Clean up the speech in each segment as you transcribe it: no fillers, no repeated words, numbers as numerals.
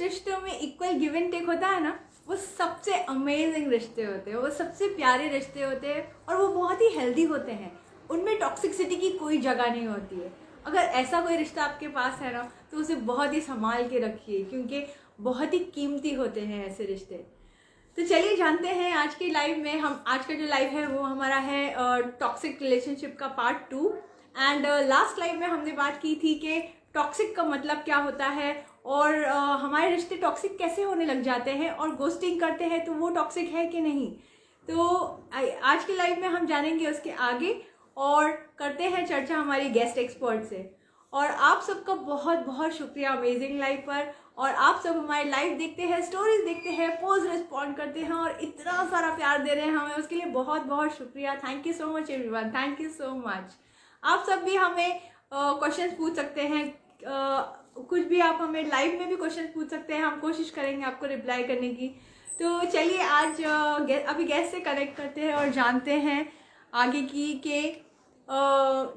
रिश्तों में equal give and take होता है ना, वो सबसे अमेजिंग रिश्ते होते हैं, वो सबसे प्यारे रिश्ते होते हैं और वो बहुत ही हेल्दी होते हैं। उनमें टॉक्सिसिटी की कोई जगह नहीं होती है। अगर ऐसा कोई रिश्ता आपके पास है ना, तो उसे बहुत ही संभाल के रखिए, क्योंकि बहुत ही कीमती होते हैं ऐसे रिश्ते। तो चलिए जानते हैं आज की लाइव में, हम आज का जो लाइव है वो हमारा है टॉक्सिक रिलेशनशिप का पार्ट 2। एंड लास्ट लाइव में हमने बात की थी कि टॉक्सिक का मतलब क्या होता है और हमारे रिश्ते टॉक्सिक कैसे होने लग जाते हैं, और गोस्टिंग करते हैं तो वो टॉक्सिक है कि नहीं। तो आज की लाइव में हम जानेंगे उसके आगे और करते हैं चर्चा हमारी गेस्ट एक्सपर्ट से। और आप सबका बहुत बहुत शुक्रिया अमेजिंग लाइव पर। और आप सब हमारे लाइव देखते हैं, स्टोरीज देखते हैं, पोस्ट रिस्पॉन्ड करते हैं और इतना सारा प्यार दे रहे हैं हमें, उसके लिए बहुत बहुत शुक्रिया। Thank you so much everyone, thank you so much. आप सब भी हमें क्वेश्चंस पूछ सकते हैं, कुछ भी आप हमें लाइव में भी क्वेश्चंस पूछ सकते हैं, हम कोशिश करेंगे आपको रिप्लाई करने की। तो चलिए आज अभी गेस्ट से कनेक्ट करते हैं और जानते हैं आगे की के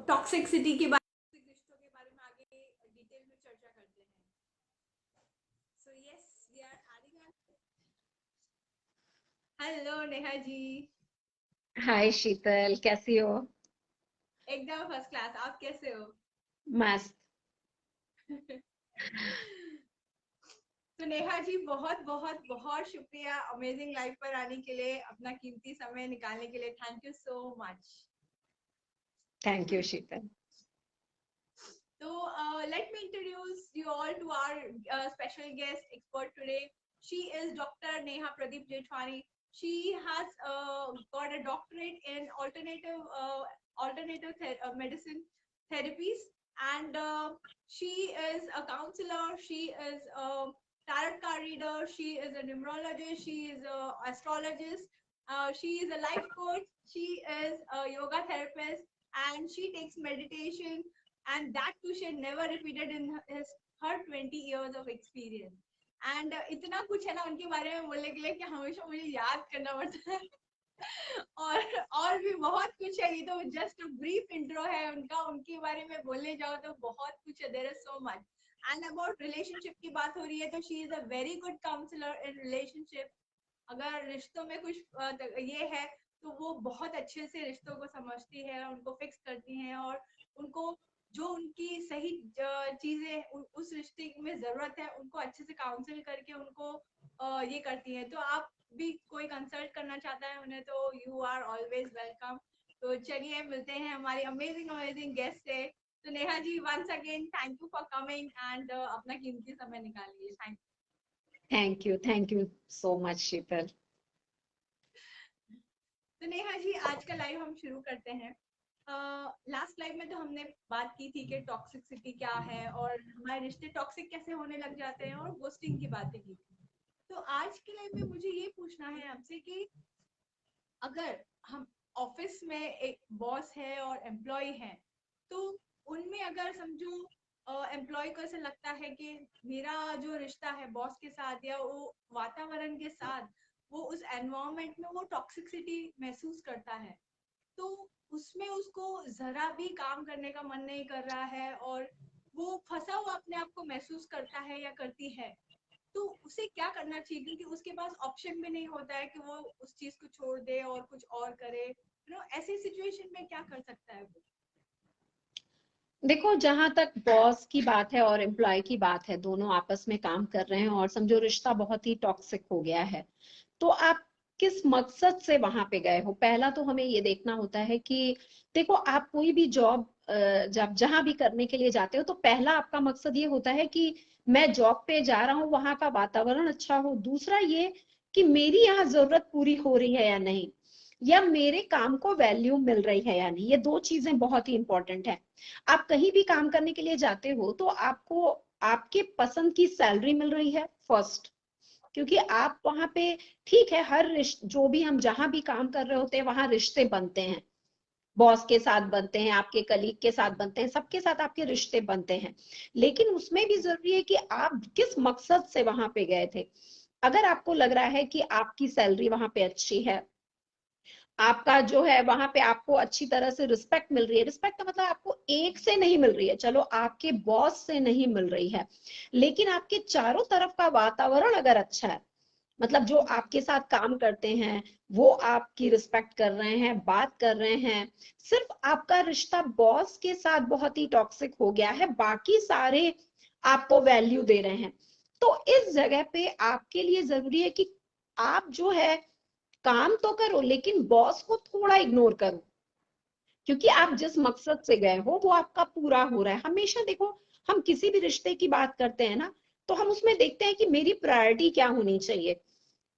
टॉक्सिसिटी के बारे, रिश्तों के बारे में आगे डिटेल में चर्चा करते हैं। So yes, we are adding. Hello Neha ji. Hi Sheetal, कैसी हो? एकदम फर्स्ट क्लास, आप कैसे हो? मस्त। तो नेहा जी, बहुत बहुत बहुत शुक्रिया अमेजिंग लाइफ पर आने के लिए, अपना कीमती समय निकालने के लिए, thank you so much. Thank you Sheetal. So let me introduce you all to our special guest expert today. She is Dr. Neha Pradeep Jethwani. She has got a doctorate in alternative medicine therapies, and she is a counselor. She is a tarot card reader. She is a numerologist. She is a astrologist. She is a life coach. She is a yoga therapist, and she takes meditation, and that too she had never repeated in her 20 years of experience. And इतना कुछ है ना उनके बारे में बोलने के लिए कि हमेशा मुझे याद करना पड़ता है। और भी बहुत कुछ है, ये तो जस्ट ब्रीफ इंट्रो है उनका, उनके बारे में बोलने जाओ तो बहुत कुछ है, there is so much. And about relationship की बात हो रही है तो she is a very good counsellor in relationship. अगर रिश्तों में कुछ ये है तो वो बहुत अच्छे से रिश्तों को समझती है, उनको फिक्स करती हैं और उनको जो उनकी सही चीजें उस रिश्ते में जरूरत है उनको अच्छे से काउंसिल करके उनको ये करती है। तो आप भी कोई कंसल्ट करना चाहता है उन्हें तो यू आर ऑलवेज वेलकम। तो चलिए मिलते हैं हमारी अमेजिंग अमेजिंग गेस्ट से। तो Neha ji, once again thank you for coming and अपना कीमती समय निकालिए। Thank you so much Sheetal. तो नेहा जी, आज का लाइव हम शुरू करते हैं। लास्ट लाइव में तो हमने बात की थी कि टॉक्सिसिटी क्या है और हमारे रिश्ते टॉक्सिक कैसे होने लग जाते हैं और गोस्टिंग की बातें की थी। तो आज के लाइव में मुझे ये पूछना है आपसे कि अगर हम ऑफिस में एक बॉस है और एम्प्लॉय है, तो उनमें अगर समझो एम्प्लॉय को ऐसा लगता है कि मेरा जो रिश्ता है बॉस के साथ या वो वातावरण के साथ, वो उस एनवायरनमेंट में वो टॉक्सिसिटी महसूस करता है, तो उसमें उसको जरा भी काम करने का मन नहीं कर रहा है और वो फंसा हुआ अपने आप को महसूस करता है या करती है, तो उसे क्या करना चाहिए? क्योंकि उसके पास ऑप्शन भी नहीं होता है कि वो उस चीज को छोड़ दे और कुछ और करे। ऐसी सिचुएशन में क्या कर सकता है वो? देखो, जहां तक बॉस की बात है और एम्प्लॉय की बात है, दोनों आपस में काम कर रहे हैं और समझो रिश्ता बहुत ही टॉक्सिक हो गया है, तो आप किस मकसद से वहां पे गए हो, पहला तो हमें ये देखना होता है कि देखो, आप कोई भी जॉब जब जहां भी करने के लिए जाते हो तो पहला आपका मकसद ये होता है कि मैं जॉब पे जा रहा हूँ, वहां का वातावरण अच्छा हो। दूसरा ये कि मेरी यहाँ जरूरत पूरी हो रही है या नहीं, या मेरे काम को वैल्यू मिल रही है या नहीं। ये दो चीजें बहुत ही इंपॉर्टेंट है। आप कहीं भी काम करने के लिए जाते हो तो आपको आपके पसंद की सैलरी मिल रही है फर्स्ट, क्योंकि आप वहां पे, ठीक है, हर रिश्ते, जो भी हम जहां भी काम कर रहे होते हैं वहां रिश्ते बनते हैं, बॉस के साथ बनते हैं, आपके कलीग के साथ बनते हैं, सबके साथ आपके रिश्ते बनते हैं। लेकिन उसमें भी जरूरी है कि आप किस मकसद से वहां पे गए थे। अगर आपको लग रहा है कि आपकी सैलरी वहां पे अच्छी है, आपका जो है वहां पे आपको अच्छी तरह से रिस्पेक्ट मिल रही है, रिस्पेक्ट का मतलब आपको एक से नहीं मिल रही है, चलो आपके बॉस से नहीं मिल रही है, लेकिन आपके चारों तरफ का वातावरण अगर अच्छा है, मतलब जो आपके साथ काम करते हैं वो आपकी रिस्पेक्ट कर रहे हैं, बात कर रहे हैं, सिर्फ आपका रिश्ता बॉस के साथ बहुत ही टॉक्सिक हो गया है, बाकी सारे आपको वैल्यू दे रहे हैं, तो इस जगह पे आपके लिए जरूरी है कि आप जो है काम तो करो लेकिन बॉस को थोड़ा इग्नोर करो, क्योंकि आप जिस मकसद से गए हो वो आपका पूरा हो रहा है। हमेशा देखो, हम किसी भी रिश्ते की बात करते हैं ना, तो हम उसमें देखते हैं कि मेरी प्रायोरिटी क्या होनी चाहिए।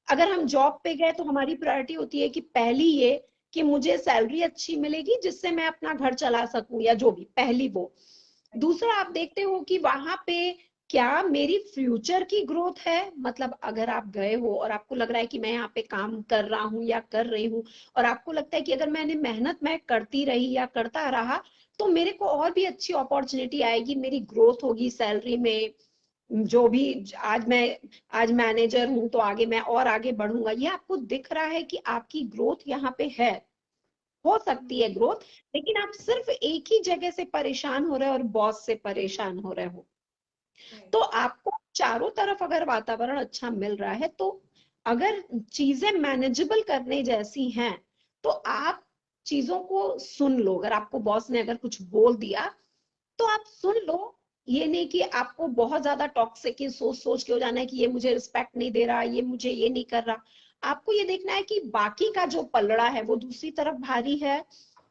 अगर हम जॉब पे गए तो हमारी प्रायोरिटी होती है कि पहली ये कि मुझे सैलरी अच्छी मिलेगी जिससे मैं अपना घर चला सकूं, या जो भी, पहली वो। दूसरा आप देखते हो कि वहां पे क्या मेरी फ्यूचर की ग्रोथ है, मतलब अगर आप गए हो और आपको लग रहा है कि मैं यहाँ पे काम कर रहा हूँ या कर रही हूँ, और आपको लगता है कि अगर मैंने मेहनत मैं करती रही या करता रहा तो मेरे को और भी अच्छी अपॉर्चुनिटी आएगी, मेरी ग्रोथ होगी सैलरी में, जो भी, आज मैनेजर हूं तो आगे मैं और आगे बढ़ूंगा, ये आपको दिख रहा है कि आपकी ग्रोथ यहाँ पे है, हो सकती है ग्रोथ, लेकिन आप सिर्फ एक ही जगह से परेशान हो रहे हो और बॉस से परेशान हो रहे हो। तो आपको चारों तरफ अगर वातावरण अच्छा मिल रहा है, तो अगर चीजें मैनेजेबल करने जैसी हैं तो आप चीजों को सुन लो। अगर आपको बॉस ने अगर कुछ बोल दिया तो आप सुन लो, ये नहीं कि आपको बहुत ज्यादा टॉक्सिक सोच सोच के हो जाना है कि ये मुझे रिस्पेक्ट नहीं दे रहा, ये मुझे ये नहीं कर रहा। आपको ये देखना है कि बाकी का जो पलड़ा है वो दूसरी तरफ भारी है,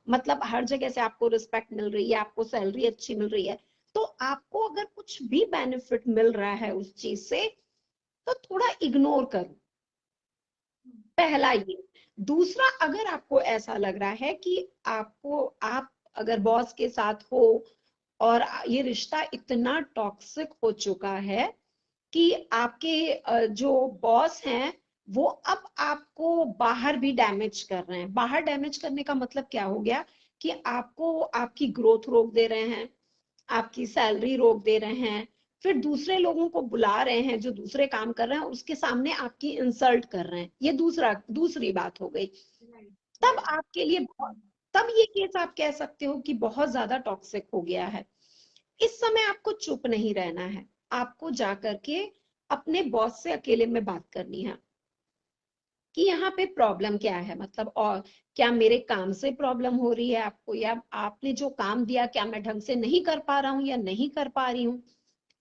मतलब हर जगह से आपको रिस्पेक्ट मिल रही है, आपको सैलरी अच्छी मिल रही है, तो आपको अगर कुछ भी बेनिफिट मिल रहा है उस चीज से तो थोड़ा इग्नोर करो, पहला ये। दूसरा, अगर आपको ऐसा लग रहा है कि आप अगर बॉस के साथ हो और ये रिश्ता इतना टॉक्सिक हो चुका है कि आपके जो बॉस हैं वो अब आपको बाहर भी डैमेज कर रहे हैं। बाहर डैमेज करने का मतलब क्या हो गया कि आपको आपकी ग्रोथ रोक दे रहे हैं, आपकी सैलरी रोक दे रहे हैं, फिर दूसरे लोगों को बुला रहे हैं जो दूसरे काम कर रहे हैं उसके सामने आपकी इंसल्ट कर रहे हैं, ये दूसरी बात हो गई। तब आपके लिए तब ये केस आप कह सकते हो कि बहुत ज्यादा टॉक्सिक हो गया है। इस समय आपको चुप नहीं रहना है, आपको जाकर के अपने बॉस से अकेले में बात करनी है कि यहाँ पे प्रॉब्लम क्या है, मतलब और क्या मेरे काम से प्रॉब्लम हो रही है आपको, या आपने जो काम दिया क्या मैं ढंग से नहीं कर पा रहा हूँ या नहीं कर पा रही हूँ,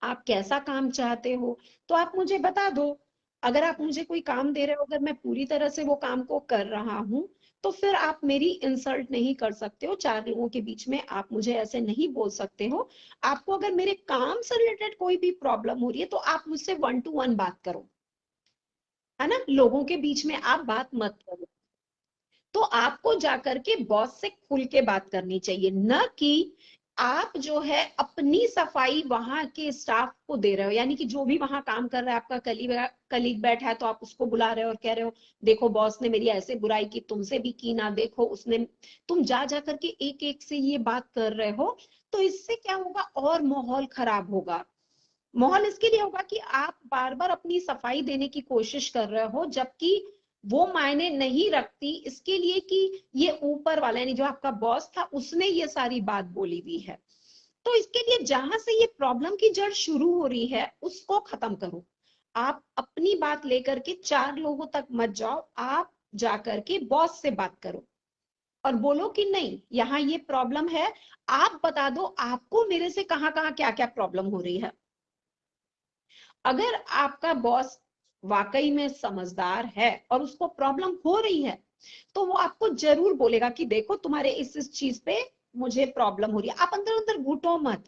आप कैसा काम चाहते हो तो आप मुझे बता दो। अगर आप मुझे कोई काम दे रहे हो, अगर मैं पूरी तरह से वो काम को कर रहा हूँ तो फिर आप मेरी इंसल्ट नहीं कर सकते हो, चार लोगों के बीच में आप मुझे ऐसे नहीं बोल सकते हो। आपको अगर मेरे काम से रिलेटेड कोई भी प्रॉब्लम हो रही है तो आप मुझसे 1 to 1 बात करो, है ना, लोगों के बीच में आप बात मत करो। तो आपको जाकर के बॉस से खुल के बात करनी चाहिए, न कि आप जो है अपनी सफाई वहां के स्टाफ को दे रहे हो, यानी कि जो भी वहां काम कर रहा है, आपका कलीग बैठा है तो आप उसको बुला रहे हो और कह रहे हो देखो बॉस ने मेरी ऐसे बुराई की, तुमसे भी की ना, देखो उसने, तुम जा जा करके एक एक से ये बात कर रहे हो, तो इससे क्या होगा, और माहौल खराब होगा। माहौल इसके लिए होगा कि आप बार बार अपनी सफाई देने की कोशिश कर रहे हो, जबकि वो मायने नहीं रखती, इसके लिए कि ये ऊपर वाला यानी जो आपका बॉस था उसने ये सारी बात बोली हुई है। तो इसके लिए जहां से ये प्रॉब्लम की जड़ शुरू हो रही है उसको खत्म करो। आप अपनी बात लेकर के चार लोगों तक मत जाओ, आप जाकर के बॉस से बात करो और बोलो कि नहीं यहाँ ये प्रॉब्लम है, आप बता दो आपको मेरे से कहाँ कहाँ क्या क्या प्रॉब्लम हो रही है। अगर आपका बॉस वाकई में समझदार है और उसको प्रॉब्लम हो रही है तो वो आपको जरूर बोलेगा कि देखो तुम्हारे इस चीज पे मुझे प्रॉब्लम हो रही है। आप अंदर अंदर घुटो मत,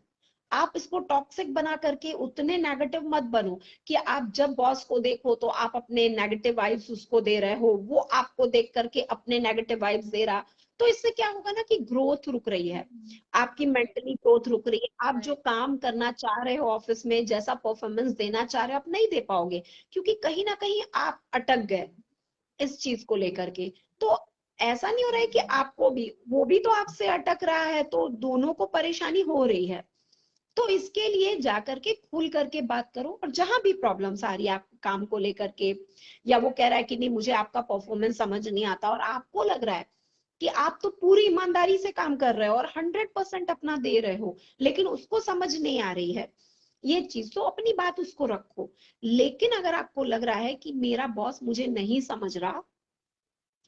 आप इसको टॉक्सिक बना करके उतने नेगेटिव मत बनो कि आप जब बॉस को देखो तो आप अपने नेगेटिव वाइब्स उसको दे रहे हो, वो आपको देख करके अपने नेगेटिव वाइब्स दे रहा। तो इससे क्या होगा ना कि ग्रोथ रुक रही है, आपकी मेंटली ग्रोथ रुक रही है, आप जो काम करना चाह रहे हो ऑफिस में, जैसा परफॉर्मेंस देना चाह रहे हो आप नहीं दे पाओगे, क्योंकि कहीं ना कहीं आप अटक गए इस चीज को लेकर के। तो ऐसा नहीं हो रहा है कि आपको भी, वो भी तो आपसे अटक रहा है, तो दोनों को परेशानी हो रही है। तो इसके लिए जाकर के खुल करके बात करो, और जहां भी प्रॉब्लम्स आ रही है आप काम को लेकर के, या वो कह रहा है कि नहीं मुझे आपका परफॉर्मेंस समझ नहीं आता और आपको लग रहा है कि आप तो पूरी ईमानदारी से काम कर रहे हो और 100% अपना दे रहे हो, लेकिन उसको समझ नहीं आ रही है ये चीज, तो अपनी बात उसको रखो। लेकिन अगर आपको लग रहा है कि मेरा बॉस मुझे नहीं समझ रहा,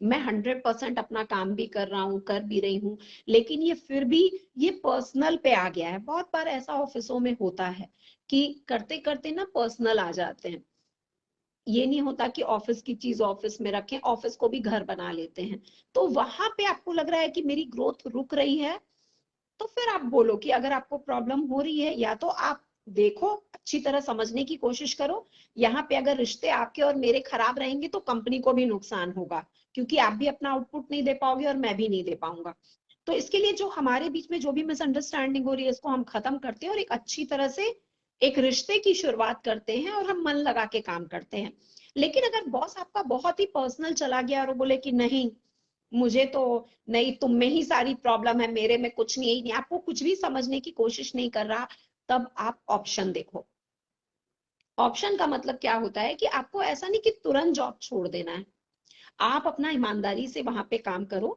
मैं 100% अपना काम भी कर रहा हूँ, कर भी रही हूँ, लेकिन ये फिर भी ये पर्सनल पे आ गया है। बहुत बार ऐसा ऑफिसों में होता है कि करते करते ना पर्सनल आ जाते हैं। ये नहीं होता कि ऑफिस की चीज ऑफिस में रखें, ऑफिस को भी घर बना लेते हैं। तो वहां पे आपको लग रहा है कि मेरी ग्रोथ रुक रही है, तो फिर आप बोलो कि अगर आपको प्रॉब्लम हो रही है, या तो आप देखो, अच्छी तरह समझने की कोशिश करो। यहाँ पे अगर रिश्ते आपके और मेरे खराब रहेंगे तो कंपनी को भी नुकसान होगा, क्योंकि आप भी अपना आउटपुट नहीं दे पाओगे और मैं भी नहीं दे पाऊंगा। तो इसके लिए जो हमारे बीच में जो भी मिसअंडरस्टैंडिंग हो रही है, इसको हम खत्म करते हैं और एक अच्छी तरह से एक रिश्ते की शुरुआत करते हैं और हम मन लगा के काम करते हैं। लेकिन अगर बॉस आपका बहुत ही पर्सनल चला गया और वो बोले कि नहीं, मुझे तो नहीं, तुम में ही सारी प्रॉब्लम है, मेरे में कुछ नहीं, नहीं आपको कुछ भी समझने की कोशिश नहीं कर रहा, तब आप ऑप्शन देखो। ऑप्शन का मतलब क्या होता है कि आपको ऐसा नहीं कि तुरंत जॉब छोड़ देना है, आप अपना ईमानदारी से वहां पे काम करो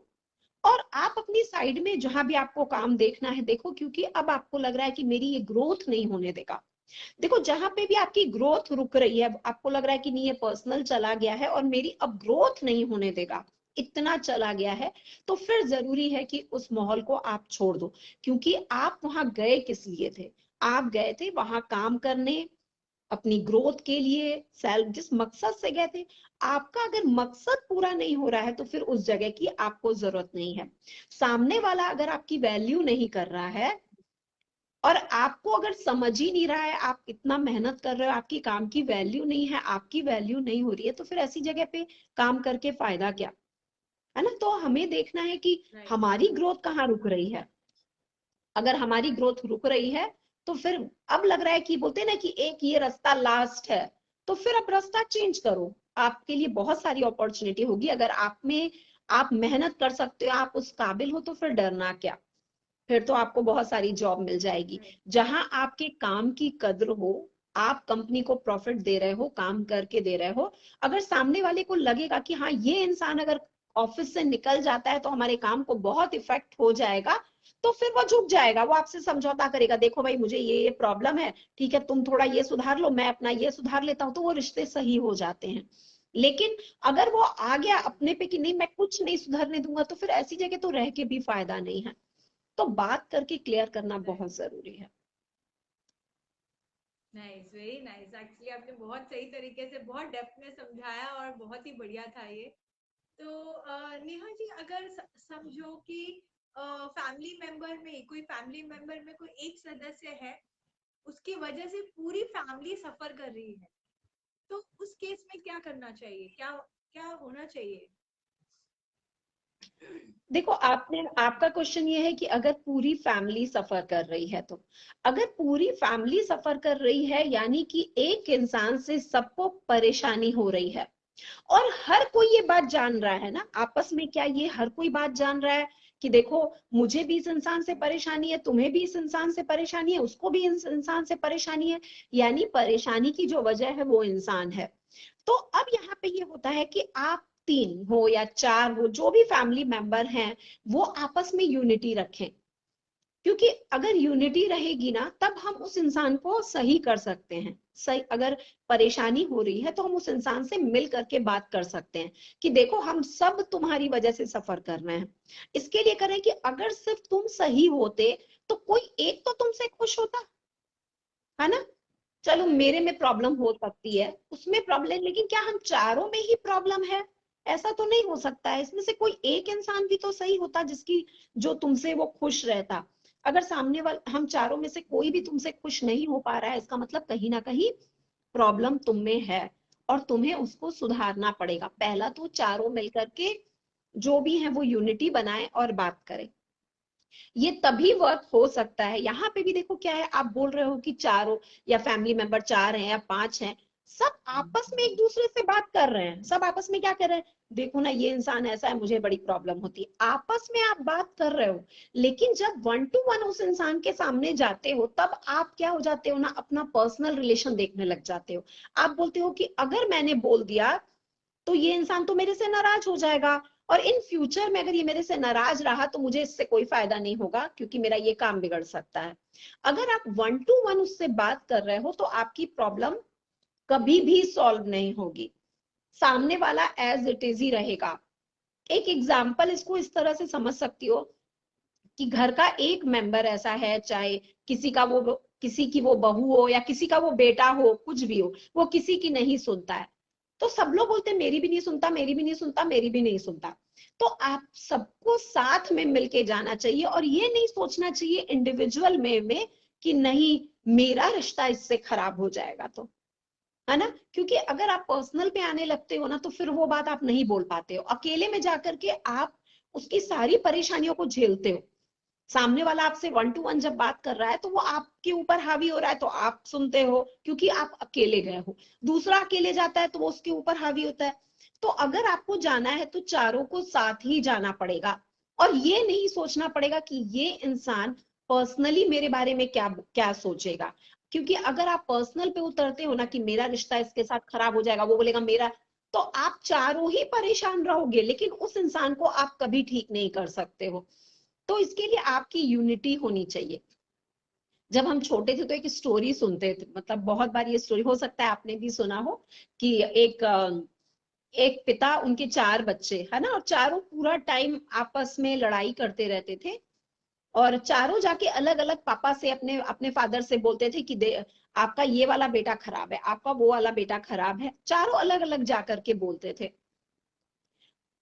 और आप अपनी साइड में जहां भी आपको काम देखना है देखो, क्योंकि अब आपको लग रहा है कि मेरी ये ग्रोथ नहीं होने देगा। देखो, जहां पे भी आपकी ग्रोथ रुक रही है, आपको लग रहा है कि नहीं ये पर्सनल चला गया है और मेरी अब ग्रोथ नहीं होने देगा, इतना चला गया है, तो फिर जरूरी है कि उस माहौल को आप छोड़ दो। क्योंकि आप वहां गए किस लिए थे? आप गए थे वहां काम करने, अपनी ग्रोथ के लिए, सेल्फ जिस मकसद से गए थे। आपका अगर मकसद पूरा नहीं हो रहा है तो फिर उस जगह की आपको जरूरत नहीं है। सामने वाला अगर आपकी वैल्यू नहीं कर रहा है और आपको अगर समझ ही नहीं रहा है, आप इतना मेहनत कर रहे हो, आपकी काम की वैल्यू नहीं है, आपकी वैल्यू नहीं हो रही है, तो फिर ऐसी जगह पे काम करके फायदा क्या? है ना? तो हमें देखना है कि राइट। हमारी ग्रोथ कहाँ रुक रही है। अगर हमारी ग्रोथ रुक रही है तो फिर अब लग रहा है कि बोलते हैं ना कि एक ये रास्ता लास्ट है, तो फिर अब रास्ता चेंज करो। आपके लिए बहुत सारी अपॉर्चुनिटी होगी, अगर आप में आप मेहनत कर सकते हो, आप उस काबिल हो, तो फिर डरना क्या? फिर तो आपको बहुत सारी जॉब मिल जाएगी राइट। जहां आपके काम की कद्र हो, आप कंपनी को प्रॉफिट दे रहे हो, काम करके दे रहे हो। अगर सामने वाले को लगेगा कि हाँ, ये इंसान अगर ऑफिस से निकल जाता है तो हमारे काम को बहुत इफेक्ट हो जाएगा, तो फिर वो झुक जाएगा, वो आपसे समझौता करेगा, देखो भाई मुझे ये प्रॉब्लम है, ठीक है तुम थोड़ा ये सुधार लो, मैं अपना ये सुधार लेता हूँ, तो वो रिश्ते सही हो जाते हैं। लेकिन अगर वो आ गया अपने पे कि नहीं मैं कुछ नहीं सुधरने दूंगा, तो फिर ऐसी जगह तो रह के भी फायदा नहीं है। तो बात करके क्लियर करना राइट। बहुत जरूरी है। Nice, very nice. एक्चुअली आपने बहुत सही तरीके से बहुत डेप्थ में समझाया और बहुत ही बढ़िया था ये। तो नेहा जी, अगर समझो कि फैमिली मेंबर में कोई एक सदस्य है, उसकी वजह से पूरी फैमिली सफर कर रही है, तो उस केस में क्या करना चाहिए, क्या क्या होना चाहिए? देखो, आपने आपका क्वेश्चन ये है कि अगर पूरी फैमिली सफर कर रही है, तो अगर पूरी फैमिली सफर कर रही है यानी कि एक इंसान से सबको परेशानी हो रही है और हर कोई ये बात जान रहा है ना, आपस में क्या ये हर कोई बात जान रहा है कि देखो मुझे भी इस इंसान से परेशानी है, तुम्हें भी इस इंसान से परेशानी है, उसको भी इस इंसान से परेशानी है, यानी परेशानी की जो वजह है वो इंसान है। तो अब यहाँ पे ये होता है कि आप 3 हो या 4 हो, जो भी फैमिली मेंबर हैं, वो आपस में यूनिटी रखें। क्योंकि अगर यूनिटी रहेगी ना, तब हम उस इंसान को सही कर सकते हैं। सही, अगर परेशानी हो रही है तो हम उस इंसान से मिल करके बात कर सकते हैं कि देखो हम सब तुम्हारी वजह से सफर कर रहे हैं। इसके लिए करें कि अगर सिर्फ तुम सही होते तो कोई एक तो तुमसे खुश होता, है ना? चलो मेरे में प्रॉब्लम हो सकती है, उसमें प्रॉब्लम, लेकिन क्या हम चारों में ही प्रॉब्लम है? ऐसा तो नहीं हो सकता है, इसमें से कोई एक इंसान भी तो सही होता जिसकी, जो तुमसे वो खुश रहता। अगर सामने वाले हम चारों में से कोई भी तुमसे खुश नहीं हो पा रहा है, इसका मतलब कहीं ना कहीं प्रॉब्लम तुम में है और तुम्हें उसको सुधारना पड़ेगा। पहला तो चारों मिलकर के जो भी है वो यूनिटी बनाए और बात करें। ये तभी वर्क हो सकता है। यहाँ पे भी देखो क्या है, आप बोल रहे हो कि चारों या फैमिली मेंबर 4 हैं या 5 हैं, सब आपस में एक दूसरे से बात कर रहे हैं, सब आपस में क्या कर रहे हैं, देखो ना ये इंसान ऐसा है, मुझे बड़ी प्रॉब्लम होती है, आपस में आप बात कर रहे हो। लेकिन जब 1 to 1 उस इंसान के सामने जाते हो, तब आप क्या हो जाते हो ना, अपना पर्सनल रिलेशन देखने लग जाते हो। आप बोलते हो कि अगर मैंने बोल दिया तो ये इंसान तो मेरे से नाराज हो जाएगा, और इन फ्यूचर में अगर ये मेरे से नाराज रहा तो मुझे इससे कोई फायदा नहीं होगा, क्योंकि मेरा ये काम बिगड़ सकता है। अगर आप 1 to 1 उससे बात कर रहे हो तो आपकी प्रॉब्लम कभी भी सॉल्व नहीं होगी, सामने वाला एज इट इज ही रहेगा। एक एग्जाम्पल इसको इस तरह से समझ सकती हो कि घर का एक मेंबर ऐसा है, चाहे किसी की वो बहू हो या किसी का वो बेटा हो, कुछ भी हो, वो किसी की नहीं सुनता है, तो सब लोग बोलते हैं मेरी भी नहीं सुनता, मेरी भी नहीं सुनता, मेरी भी नहीं सुनता। तो आप सबको साथ में मिलके जाना चाहिए और ये नहीं सोचना चाहिए इंडिविजुअल में कि नहीं मेरा रिश्ता इससे खराब हो जाएगा, तो है ना, क्योंकि अगर आप पर्सनल पे आने लगते हो ना तो फिर वो बात आप नहीं बोल पाते हो। अकेले में जाकर के आप उसकी सारी परेशानियों को झेलते हो। सामने वाला आपसे 1 to 1 जब बात कर रहा है तो वो आपके ऊपर हावी हो रहा है तो आप सुनते हो, क्योंकि आप अकेले गए हो। दूसरा अकेले जाता है तो वो उसके ऊपर हावी होता है। तो अगर आपको जाना है तो चारों को साथ ही जाना पड़ेगा, और ये नहीं सोचना पड़ेगा कि ये इंसान पर्सनली मेरे बारे में क्या क्या सोचेगा। क्योंकि अगर आप पर्सनल पे उतरते हो ना कि मेरा रिश्ता इसके साथ खराब हो जाएगा, वो बोलेगा मेरा, तो आप चारों ही परेशान रहोगे, लेकिन उस इंसान को आप कभी ठीक नहीं कर सकते हो। तो इसके लिए आपकी यूनिटी होनी चाहिए। जब हम छोटे थे तो एक स्टोरी सुनते थे, मतलब बहुत बार ये स्टोरी हो सकता है आपने भी सुना हो, कि एक पिता, उनके 4 बच्चे है ना, और चारों पूरा टाइम आपस में लड़ाई करते रहते थे, और चारों जाके अलग अलग पापा से अपने अपने फादर से बोलते थे कि आपका ये वाला बेटा खराब है, आपका वो वाला बेटा खराब है, चारों अलग अलग जाकर के बोलते थे।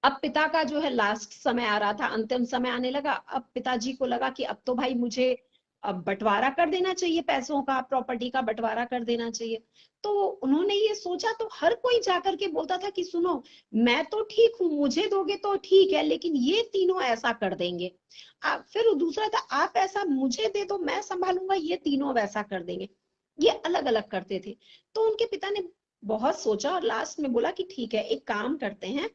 अब पिता का जो है लास्ट समय आ रहा था, अंतिम समय आने लगा। अब पिताजी को लगा कि अब तो भाई मुझे अब बंटवारा कर देना चाहिए, पैसों का, प्रॉपर्टी का बंटवारा कर देना चाहिए। तो उन्होंने ये सोचा, तो हर कोई जाकर के बोलता था कि सुनो, मैं तो ठीक हूँ, मुझे दोगे तो ठीक है, लेकिन ये तीनों ऐसा कर देंगे। फिर दूसरा था, आप ऐसा मुझे दे दो, मैं संभालूंगा, ये तीनों वैसा कर देंगे। ये अलग अलग करते थे। तो उनके पिता ने बहुत सोचा और लास्ट में बोला कि ठीक है, एक काम करते हैं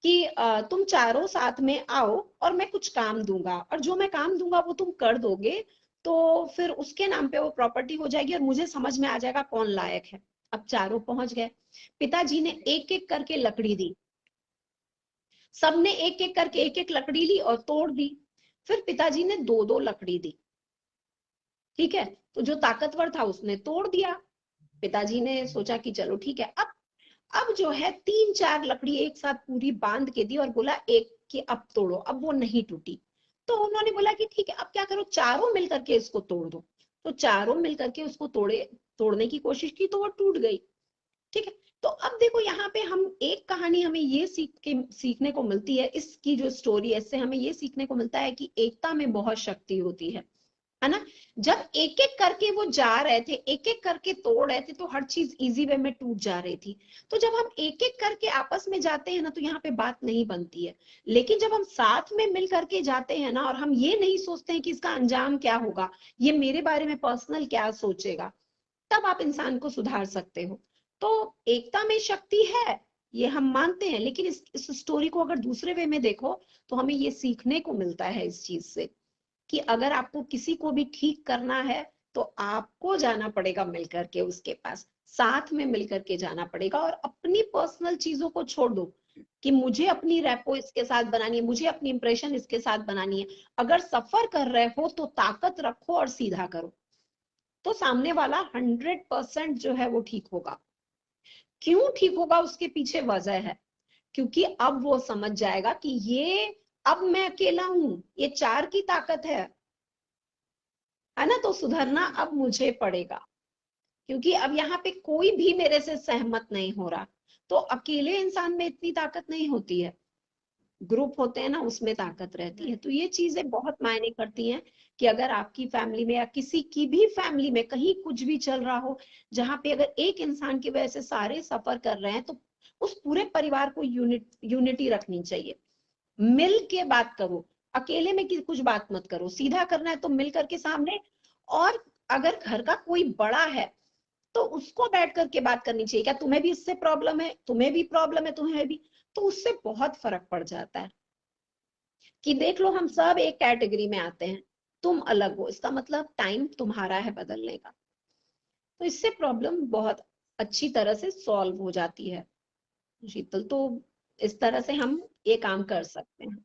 कि तुम चारों साथ में आओ और मैं कुछ काम दूंगा, और जो मैं काम दूंगा वो तुम कर दोगे, तो फिर उसके नाम पे वो प्रॉपर्टी हो जाएगी और मुझे समझ में आ जाएगा कौन लायक है। अब चारों पहुंच गए। पिताजी ने एक एक करके लकड़ी दी, सबने एक एक करके एक एक लकड़ी ली और तोड़ दी। फिर पिताजी ने दो दो लकड़ी दी, ठीक है, तो जो ताकतवर था उसने तोड़ दिया। पिताजी ने सोचा कि चलो ठीक है, अब जो है 3 4 लकड़ी एक साथ पूरी बांध के दी और बोला एक कि अब तोड़ो। अब वो नहीं टूटी, तो उन्होंने बोला कि ठीक है, अब क्या करो, चारों मिलकर के इसको तोड़ दो। तो चारों मिलकर के उसको तोड़ने की कोशिश की तो वो टूट गई। ठीक है, तो अब देखो यहाँ पे हम एक कहानी हमें ये सीखने को मिलती है, इसकी जो स्टोरी है इससे हमें ये सीखने को मिलता है कि एकता में बहुत शक्ति होती है ना। जब एक एक करके वो जा रहे थे, एक एक करके तोड़ रहे थे, तो हर चीज इजी वे में टूट जा रही थी। तो जब हम एक एक करके आपस में जाते हैं ना तो यहाँ पे बात नहीं बनती है। लेकिन जब हम साथ में मिल करके जाते हैं ना, और हम ये नहीं सोचते हैं कि इसका अंजाम क्या होगा, ये मेरे बारे में पर्सनल क्या सोचेगा, तब आप इंसान को सुधार सकते हो। तो एकता में शक्ति है, ये हम मानते हैं, लेकिन इस स्टोरी को अगर दूसरे वे में देखो तो हमें ये सीखने को मिलता है इस चीज से कि अगर आपको किसी को भी ठीक करना है तो आपको जाना पड़ेगा मिलकर के उसके पास, साथ में मिलकर के जाना पड़ेगा, और अपनी पर्सनल चीजों को छोड़ दो कि मुझे अपनी रैपो इसके साथ बनानी है, मुझे अपनी इंप्रेशन इसके साथ बनानी है। अगर सफर कर रहे हो तो ताकत रखो और सीधा करो, तो सामने वाला 100% जो है वो ठीक होगा। क्यों ठीक होगा, उसके पीछे वजह है, क्योंकि अब वो समझ जाएगा कि ये, अब मैं अकेला हूं, ये 4 की ताकत है ना, तो सुधरना अब मुझे पड़ेगा, क्योंकि अब यहाँ पे कोई भी मेरे से सहमत नहीं हो रहा। तो अकेले इंसान में इतनी ताकत नहीं होती है, ग्रुप होते हैं ना, उसमें ताकत रहती है। तो ये चीजें बहुत मायने करती हैं कि अगर आपकी फैमिली में या किसी की भी फैमिली में कहीं कुछ भी चल रहा हो, जहां पे अगर एक इंसान की वजह से सारे सफर कर रहे हैं, तो उस पूरे परिवार को यूनिटी रखनी चाहिए। मिल के बात करो, अकेले में कुछ बात मत करो, सीधा करना है तो मिल करके सामने। और अगर घर का कोई बड़ा है तो उसको बैठ करके बात करनी चाहिए, क्या तुम्हें भी इससे प्रॉब्लम है, तुम्हें भी प्रॉब्लम है, तुम्हें भी, तो उससे बहुत फर्क पड़ जाता है कि देख लो हम सब एक कैटेगरी में आते हैं, तुम अलग हो, इसका मतलब टाइम तुम्हारा है बदलने का। तो इससे प्रॉब्लम बहुत अच्छी तरह से सॉल्व हो जाती है। शीतल, तो इस तरह से हम ये काम कर सकते हैं।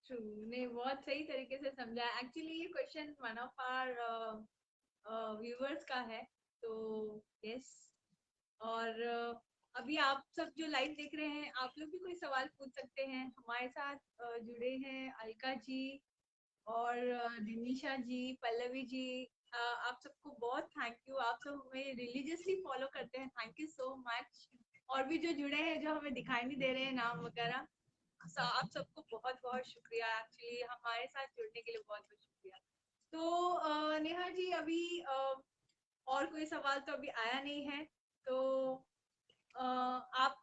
ट्रू, ने बहुत सही तरीके से समझा। एक्चुअली ये question one of our viewers का है, तो यस। और अभी आप सब जो लाइव देख रहे हैं, आप लोग भी कोई सवाल पूछ सकते हैं। हमारे साथ जुड़े हैं अलका जी और दिनिशा जी, पल्लवी जी। आप सबको बहुत थैंक यू। आप सब हमें रिलीजियसली फॉलो करते हैं, थैंक यू सो मच। और भी जो जुड़े हैं, जो हमें दिखाई नहीं दे रहे हैं नाम वगैरह, आप सबको बहुत बहुत शुक्रिया। एक्चुअली हमारे साथ जुड़ने के लिए बहुत बहुत शुक्रिया। तो नेहा जी, अभी और कोई सवाल तो अभी आया नहीं है, तो आप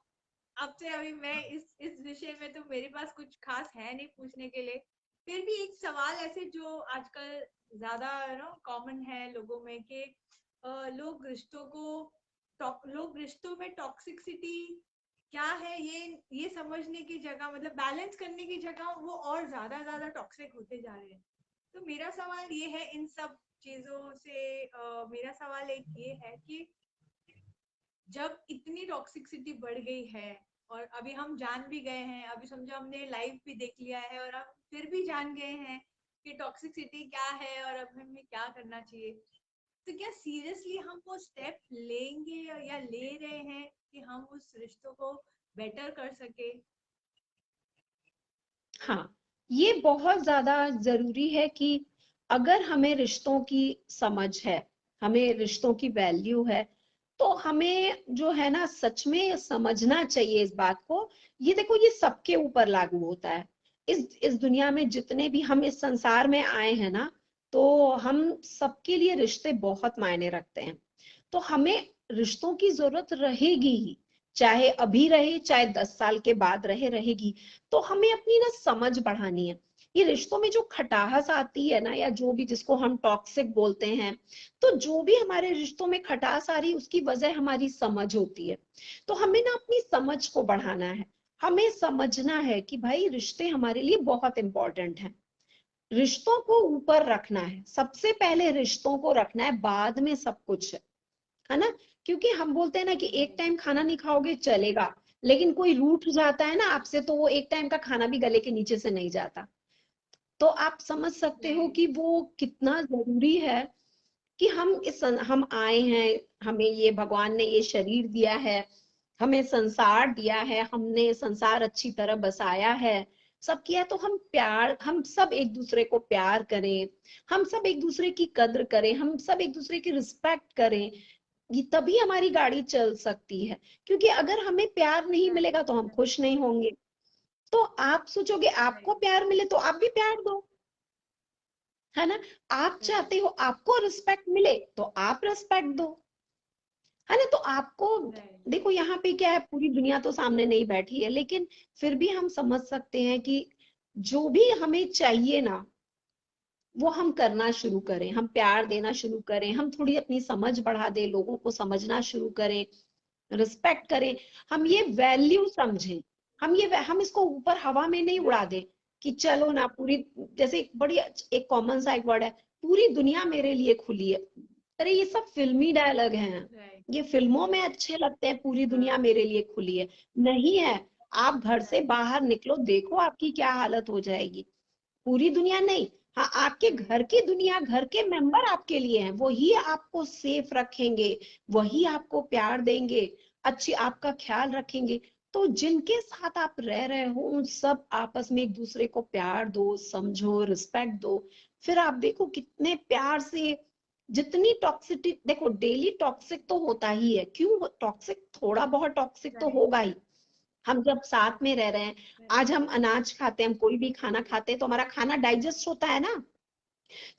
आपसे अभी मैं इस विषय में तो मेरे पास कुछ खास है नहीं पूछने के लिए। फिर भी एक सवाल ऐसे जो आजकल ज्यादा कॉमन है लोगों में, कि लोग लोग रिश्तों में टॉक्सिसिटी क्या है, ये समझने की जगह, मतलब बैलेंस करने की जगह, वो और ज्यादा टॉक्सिक होते जा रहे हैं। तो मेरा सवाल ये है इन सब चीजों से, मेरा सवाल एक ये है कि जब इतनी टॉक्सिसिटी बढ़ गई है, और अभी हम जान भी गए हैं, अभी समझो हमने लाइव भी देख लिया है, और हम फिर भी जान गए हैं कि टॉक्सिसिटी क्या है और अब हमें क्या करना चाहिए, तो क्या सीरियसली हम वो स्टेप लेंगे या ले रहे हैं कि हम उस रिश्तों को बेटर कर सके? हाँ, ये बहुत ज्यादा जरूरी है कि अगर हमें रिश्तों की समझ है, हमें रिश्तों की वैल्यू है, तो हमें जो है ना सच में समझना चाहिए इस बात को। ये देखो, ये सबके ऊपर लागू होता है। इस दुनिया में जितने भी हम इस संसार में आए हैं ना, तो हम सबके लिए रिश्ते बहुत मायने रखते हैं। तो हमें रिश्तों की जरूरत रहेगी ही, चाहे अभी रहे चाहे 10 साल के बाद रहेगी। तो हमें अपनी ना समझ बढ़ानी है। ये रिश्तों में जो खटास आती है ना, या जो भी जिसको हम टॉक्सिक बोलते हैं, तो जो भी हमारे रिश्तों में खटास आ रही उसकी वजह हमारी समझ होती है। तो हमें ना अपनी समझ को बढ़ाना है। हमें समझना है कि भाई रिश्ते हमारे लिए बहुत इंपॉर्टेंट हैं। रिश्तों को ऊपर रखना है, सबसे पहले रिश्तों को रखना है, बाद में सब कुछ है ना। क्योंकि हम बोलते हैं ना कि एक टाइम खाना नहीं खाओगे चलेगा, लेकिन कोई रूठ जाता है ना आपसे, तो वो एक टाइम का खाना भी गले के नीचे से नहीं जाता। तो आप समझ सकते हो राइट। कि वो कितना जरूरी है कि हम आए हैं, हमें ये भगवान ने ये शरीर दिया है, हमें संसार दिया है, हमने संसार अच्छी तरह बसाया है, सब किया। तो हम सब एक दूसरे को प्यार करें, हम सब एक दूसरे की कद्र करें, हम सब एक दूसरे की रिस्पेक्ट करें। ये तभी हमारी गाड़ी चल सकती है। क्योंकि अगर हमें प्यार नहीं राइट। मिलेगा तो हम खुश नहीं होंगे। तो आप सोचोगे आपको राइट। प्यार मिले तो आप भी प्यार दो, है ना। आप राइट। चाहते हो आपको रिस्पेक्ट मिले तो आप रिस्पेक्ट दो, है ना। तो आपको राइट। देखो, यहाँ पे क्या है, पूरी दुनिया तो सामने नहीं बैठी है, लेकिन फिर भी हम समझ सकते हैं कि जो भी हमें चाहिए ना, वो हम करना शुरू करें, हम प्यार देना शुरू करें, हम थोड़ी अपनी समझ बढ़ा दें, लोगों को समझना शुरू करें, रिस्पेक्ट करें, हम ये राइट। वैल्यू समझें। हम इसको ऊपर हवा में नहीं उड़ा राइट। दें कि चलो ना पूरी, जैसे एक कॉमन सा एक वर्ड है, पूरी दुनिया मेरे लिए खुली है। अरे ये सब फिल्मी डायलॉग हैं, राइट। ये फिल्मों में अच्छे लगते हैं, पूरी दुनिया हाँ। मेरे लिए खुली है। नहीं है। आप घर से राइट। बाहर निकलो, देखो आपकी क्या हालत हो जाएगी। पूरी दुनिया नहीं, हाँ, आपके घर राइट। की दुनिया, घर के मेंबर आपके लिए हैं, वही आपको सेफ रखेंगे, वही आपको प्यार देंगे, अच्छी आपका ख्याल रखेंगे। तो जिनके साथ आप रह रहे हो उन सब आपस में एक दूसरे को प्यार दो, समझो, रिस्पेक्ट दो। फिर आप देखो कितने प्यार से, जितनी टॉक्सिटी, देखो डेली टॉक्सिक तो होता ही है, क्यों टॉक्सिक, थोड़ा बहुत टॉक्सिक तो राइट। होगा ही। हम जब साथ में रह रहे हैं, आज हम अनाज खाते हैं, हम कोई भी खाना खाते हैं तो हमारा खाना डाइजेस्ट होता है ना।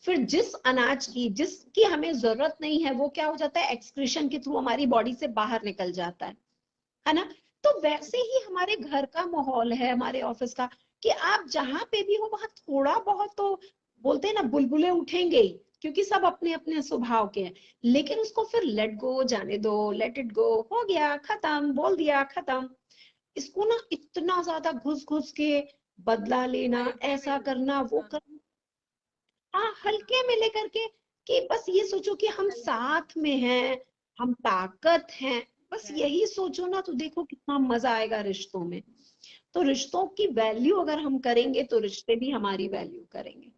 फिर जिस अनाज की जिसकी हमें जरूरत नहीं है, वो क्या हो जाता है, एक्सक्रीशन के थ्रू हमारी बॉडी से बाहर निकल जाता है ना। तो वैसे ही हमारे घर का माहौल है, हमारे ऑफिस का, कि आप जहां पे भी हो वहां थोड़ा बहुत तो, बोलते हैं ना, बुलबुले उठेंगे ही, क्योंकि सब अपने अपने स्वभाव के हैं। लेकिन उसको फिर लेट गो, जाने दो, लेट इट गो, हो गया खत्म, बोल दिया खत्म। इसको ना इतना ज्यादा घुस घुस के बदला लेना, हल्के में ऐसा करना, वो हाँ, करना, हाँ, हल्के में लेकर के, कि बस ये सोचो कि हम हल्के में। साथ में हैं, हम ताकत हैं। बस Right. यही सोचो ना, तो देखो कितना मजा आएगा रिश्तों में। तो रिश्तों की वैल्यू अगर हम करेंगे तो रिश्ते भी हमारी वैल्यू करेंगे,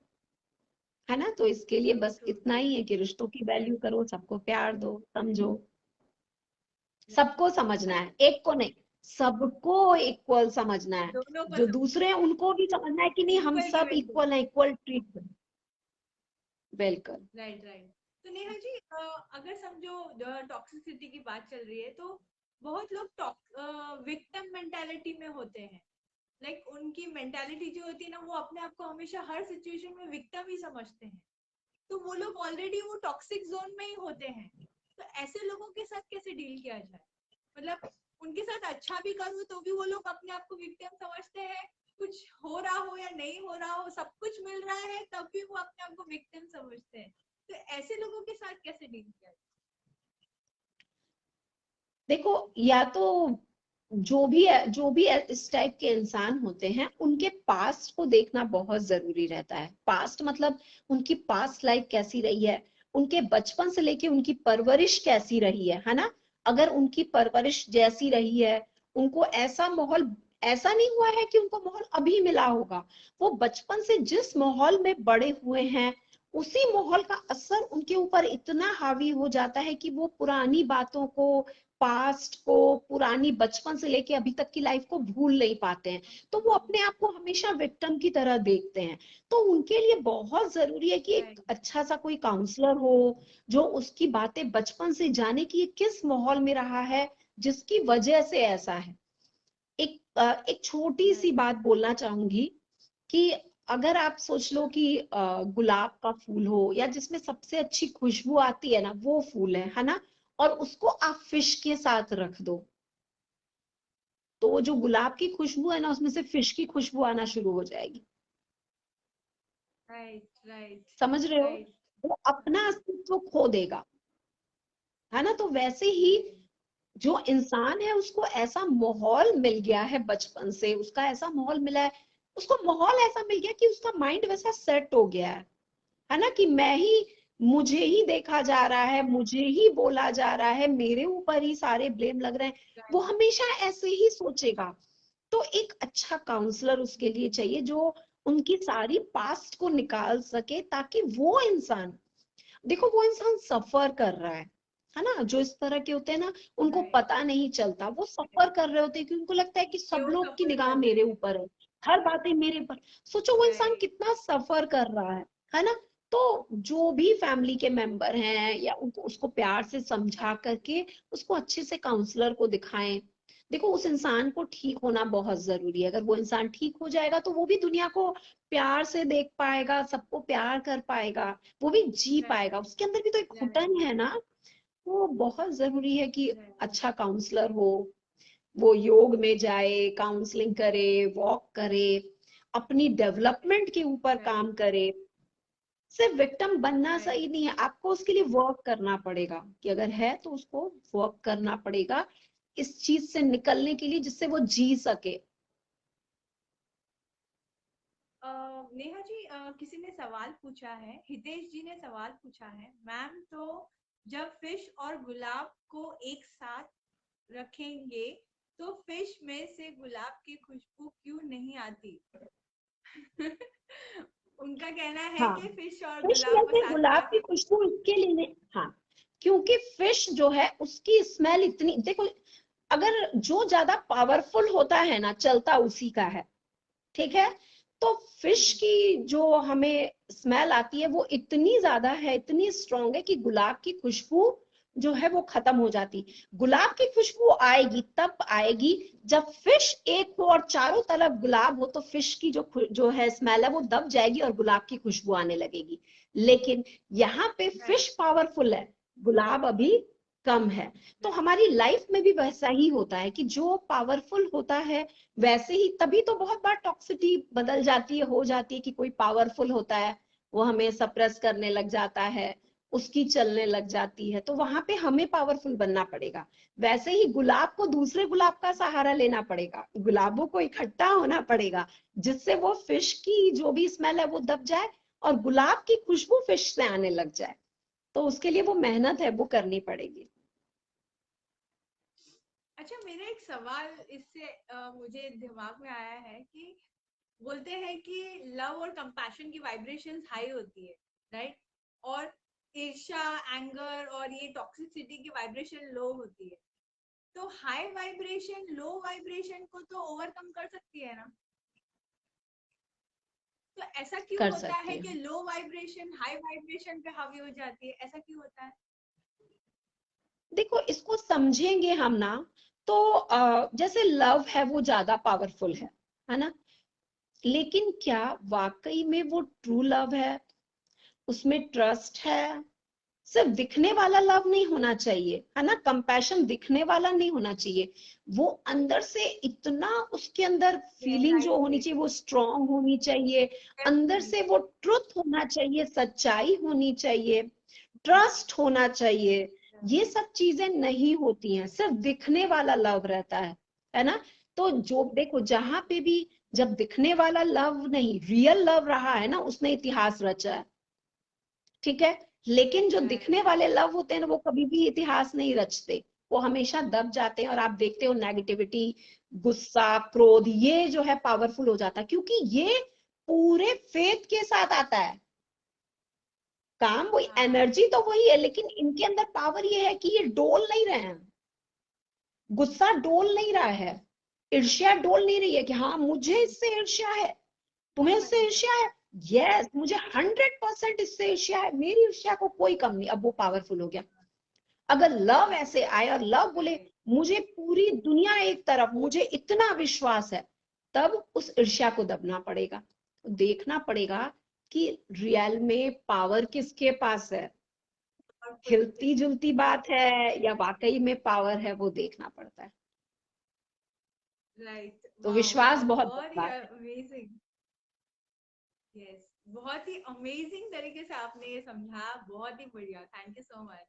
है ना। तो इसके लिए True, बस true, इतना true. ही है कि रिश्तों की वैल्यू करो, सबको प्यार दो, समझो, Right. सबको समझना है, एक को नहीं, सबको इक्वल समझना है। दोनों को जो सब दूसरे हैं उनको भी समझना है कि नहीं, हम इक्वल सब गिव एंड टेक। इक्वल है, इक्वल ट्रीट। बिल्कुल। Right, right. तो नेहा जी, अगर समझो टॉक्सिसिटी की बात चल रही है, तो बहुत लोग विक्टिम मेंटालिटी में होते हैं। लाइक उनकी मेंटालिटी जो होती है ना, वो अपने आप को हमेशा हर सिचुएशन में विक्टिम ही समझते हैं। तो वो लोग ऑलरेडी वो टॉक्सिक जोन में ही होते हैं। तो ऐसे लोगों के साथ कैसे डील किया जाए? मतलब उनके साथ अच्छा भी करूँ तो भी वो लोग अपने आप को विक्टिम समझते हैं, कुछ हो रहा हो या नहीं हो रहा हो, सब कुछ मिल रहा है तब भी वो अपने आप को विक्टिम समझते हैं। तो ऐसे लोगों के साथ कैसे डील किया जाए? देखो, या तो जो भी इस टाइप के इंसान होते हैं, उनके पास्ट को देखना बहुत जरूरी रहता है। पास्ट मतलब उनकी पास्ट लाइफ कैसी रही है, उनके बचपन से लेके उनकी परवरिश कैसी रही है ना। अगर उनकी परवरिश जैसी रही है, उनको ऐसा माहौल, ऐसा नहीं हुआ है कि उनको माहौल अभी मिला होगा, वो बचपन से जिस माहौल में बड़े हुए हैं, उसी माहौल का असर उनके ऊपर इतना हावी हो जाता है कि वो पुरानी बातों को, पास्ट को, पुरानी बचपन से लेके अभी तक की लाइफ को भूल नहीं पाते हैं। तो वो अपने आप को हमेशा विक्टिम की तरह देखते हैं। तो उनके लिए बहुत जरूरी है कि एक राइट, अच्छा सा कोई काउंसलर हो, जो उसकी बातें बचपन से जाने कि ये किस माहौल में रहा है, जिसकी वजह से ऐसा है। एक छोटी सी राइट, बात बोलना चाहूंगी कि अगर आप सोच लो कि गुलाब का फूल हो, या जिसमें सबसे अच्छी खुशबू आती है ना, वो फूल है ना, और उसको आप फिश के साथ रख दो, तो जो गुलाब की खुशबू है ना, उसमें से फिश की खुशबू आना शुरू हो जाएगी। राइट, राइट, समझ रहे हो। राइट, वो अपना अस्तित्व खो देगा, है ना। तो वैसे ही राइट, जो इंसान है, उसको ऐसा माहौल मिल गया है बचपन से, उसका ऐसा माहौल मिला है, उसको माहौल ऐसा मिल गया कि उसका माइंड वैसा सेट हो गया है ना, कि मैं ही, मुझे ही देखा जा रहा है, मुझे ही बोला जा रहा है, मेरे ऊपर ही सारे ब्लेम लग रहे हैं। वो राइट। हमेशा ऐसे ही सोचेगा। तो एक अच्छा काउंसलर उसके लिए चाहिए, जो उनकी सारी पास्ट को निकाल सके, ताकि वो इंसान, देखो वो इंसान सफर कर रहा है ना। जो इस तरह के होते हैं ना, उनको राइट, पता नहीं चलता, वो सफर कर रहे होते हैं, क्योंकि उनको लगता है कि कि सब वो लोग की सफर निगाह कर रहे मेरे हैं। ऊपर है, हर बातें मेरे पर। सोचो वो इंसान राइट, कितना सफर कर रहा है ना। तो जो भी फैमिली के मेंबर हैं, या उनको, उसको प्यार से समझा करके उसको अच्छे से काउंसलर को दिखाएं। देखो, उस इंसान को ठीक होना बहुत जरूरी है। अगर वो इंसान ठीक हो जाएगा, तो वो भी दुनिया को प्यार से देख पाएगा, सबको प्यार कर पाएगा, वो भी जी राइट, पाएगा। उसके अंदर भी तो एक राइट, घुटन है ना। तो बहुत जरूरी है कि राइट, अच्छा काउंसलर हो, वो योग में जाए, काउंसलिंग करे, वॉक करे, अपनी डेवलपमेंट के ऊपर राइट, काम करे। सिर्फ विक्टिम बनना राइट। सही नहीं है, आपको उसके लिए वर्क करना पड़ेगा, कि अगर है तो उसको वर्क करना पड़ेगा इस चीज से निकलने के लिए, जिससे वो जी सके। नेहा जी, किसी ने सवाल पूछा है, हितेश जी ने सवाल पूछा है, मैम तो जब फिश और गुलाब को एक साथ रखेंगे तो फिश में से गुलाब की खुशबू क्यों नहीं आती? उनका कहना है हाँ, कि फिश और फिश में गुलाब को से साथ गुलाब की रखें। खुशबू इसके लिए हाँ, क्योंकि फिश जो है उसकी स्मेल इतनी, देखो, अगर जो ज्यादा पावरफुल होता है ना, चलता उसी का है, ठीक है। तो फिश की जो हमें स्मेल आती है, वो इतनी ज्यादा है, इतनी स्ट्रांग है, कि गुलाब की खुशबू जो है वो खत्म हो जाती। गुलाब की खुशबू आएगी तब आएगी जब फिश एक हो और चारों तरफ गुलाब हो, तो फिश की जो है स्मेल है, वो दब जाएगी और गुलाब की खुशबू आने लगेगी। लेकिन यहाँ पे फिश राइट, पावरफुल है, गुलाब अभी कम है। तो राइट, हमारी लाइफ में भी वैसा ही होता है कि जो पावरफुल होता है, वैसे ही, तभी तो बहुत बार टॉक्सिटी बदल जाती है, हो जाती है कि कोई पावरफुल होता है, वो हमें सप्रेस करने लग जाता है, उसकी चलने लग जाती है, तो वहां पे हमें पावरफुल बनना पड़ेगा। वैसे ही गुलाब को दूसरे गुलाब का सहारा लेना पड़ेगा, गुलाबों को इकट्ठा होना पड़ेगा, जिससे वो फिश की जो भी स्मेल है वो दब जाए, और गुलाब की खुशबू फिश से आने लग जाए। तो उसके लिए वो मेहनत है, वो करनी पड़ेगी। अच्छा, मेरा एक सवाल इससे मुझे दिमाग में आया है कि बोलते हैं कि लव और कंपैशन की वाइब्रेशंस हाई होती है, राइट? और ईर्ष्या, एंगर और ये टॉक्सिसिटी की वाइब्रेशन लो होती है। तो हाई वाइब्रेशन लो वाइब्रेशन को तो ओवरकम कर सकती है ना? तो ऐसा क्यों कर होता सकती है है। कि लो वाइब्रेशन हाई वाइब्रेशन पे हावी हो जाती है? ऐसा क्यों होता है? देखो, इसको समझेंगे हम ना, तो जैसे लव है वो ज्यादा पावरफुल है ना? लेकिन क्या वाकई में वो ट्रू लव है? उसमें ट्रस्ट है? सिर्फ दिखने वाला लव नहीं होना चाहिए, है ना? कंपैशन दिखने वाला नहीं होना चाहिए। वो अंदर से इतना, उसके अंदर फीलिंग गहराई जो होनी से। चाहिए वो स्ट्रांग होनी चाहिए। अंदर डेफिनेटली। से वो ट्रुथ होना चाहिए, सच्चाई होनी चाहिए, ट्रस्ट होना चाहिए। ये सब चीजें नहीं होती हैं, सिर्फ दिखने वाला लव रहता है ना? तो जो देखो, जहां पे भी जब दिखने वाला लव नहीं, रियल लव रहा है ना, उसने इतिहास रचा है। ठीक है? लेकिन जो दिखने वाले लव होते हैं ना, वो कभी भी इतिहास नहीं रचते। वो हमेशा दब जाते हैं, और आप देखते हो नेगेटिविटी, गुस्सा, क्रोध, ये जो है पावरफुल हो जाता है, क्योंकि ये पूरे फेथ के साथ आता है। काम वही, हाँ। एनर्जी तो वही है, लेकिन इनके अंदर पावर ये है कि ये डोल नहीं रहे हैं। गुस्सा डोल नहीं रहा है, ईर्ष्या डोल नहीं रही है कि हाँ मुझे इससे ईर्ष्या है, तुम्हें इससे डेफिनेटली। ईर्ष्या है। यस, मुझे 100% इससे ईर्ष्या है, मेरी ईर्ष्या को कोई कम नहीं। अब वो पावरफुल हो गया। अगर लव ऐसे आए और लव बोले राइट। मुझे पूरी दुनिया एक तरफ, मुझे इतना विश्वास है, तब उस ईर्ष्या को दबना पड़ेगा। तो देखना पड़ेगा कि रियल में पावर किसके पास है। पावरफुल हिलती जुलती बात है या वाकई में पावर है, वो देखना पड़ता है। राइट। तो वाह विश्वास वाह, बहुत बहुत बड़ी ही बात है। अमेजिंग। यस, बहुत ही अमेजिंग तरीके से आपने ये समझाया, बहुत ही बढ़िया, थैंक यू सो मच।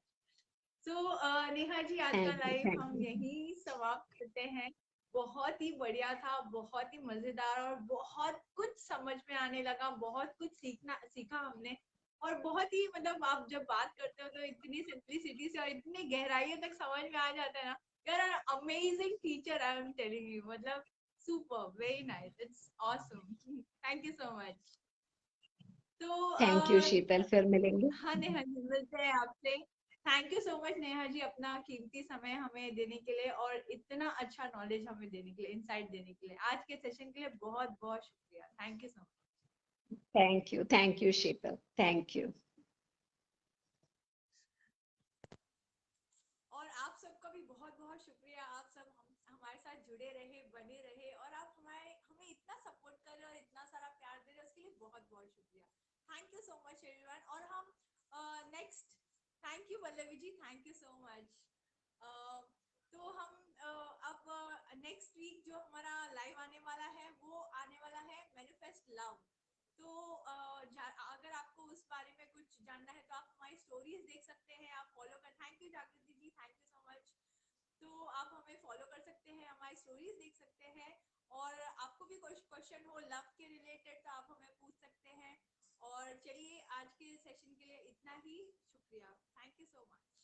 सो नेहा जी, आज का थैंक यू, लाइव थैंक हम यू। यहीं समाप्त करते हैं। बहुत ही बढ़िया था, बहुत ही मजेदार, और बहुत कुछ समझ में आने लगा, बहुत कुछ सीखा हमने। और बहुत ही मतलब आप जब बात करते हो तो इतनी सिंपलिसिटी से और इतनी गहराइयों तक समझ में आ जाता है ना। You are amazing teacher, I am telling you, मतलब super, very nice, it's awesome. Thank you so much. तो थैंक यू शीतल, फिर मिलेंगे। हाँ नेहा जी, मिलते हैं आपसे। Thank you so much Neha ji, अपना कीमती समय हमें देने के लिए और इतना अच्छा नॉलेज हमें देने के लिए, इंसाइट देने के लिए। आज के सेशन के लिए बहुत बहुत शुक्रिया, thank you so much. Thank you Sheetal, thank you. और आप सबका भी बहुत बहुत शुक्रिया। आप सब हमारे साथ जुड़े रहे, बने रहे, और आप हमें इतना सपोर्ट कर रहे हो और इतना सारा प्यार दे रहे हो, उसके लिए बहुत बहुत शुक्रिया। Thank you so much everyone. और हम next, thank you Pallavi ji, thank you so much. तो हम अब नेक्स्ट वीक जो हमारा लाइव आने वाला है, वो आने वाला है मैनिफेस्ट लव। तो अगर आपको उस बारे में कुछ जानना है तो आप हमारी स्टोरीज देख सकते हैं, आप फॉलो कर, थैंक यू जागृति जी, थैंक यू सो मच। तो आप हमें फॉलो कर सकते हैं, हमारी स्टोरीज देख सकते हैं। और आपको भी कुछ क्वेश्चन हो लव के रिलेटेड तो आप हमें पूछ सकते हैं। और चलिए, आज के सेशन के लिए इतना ही, शुक्रिया, थैंक यू सो मच।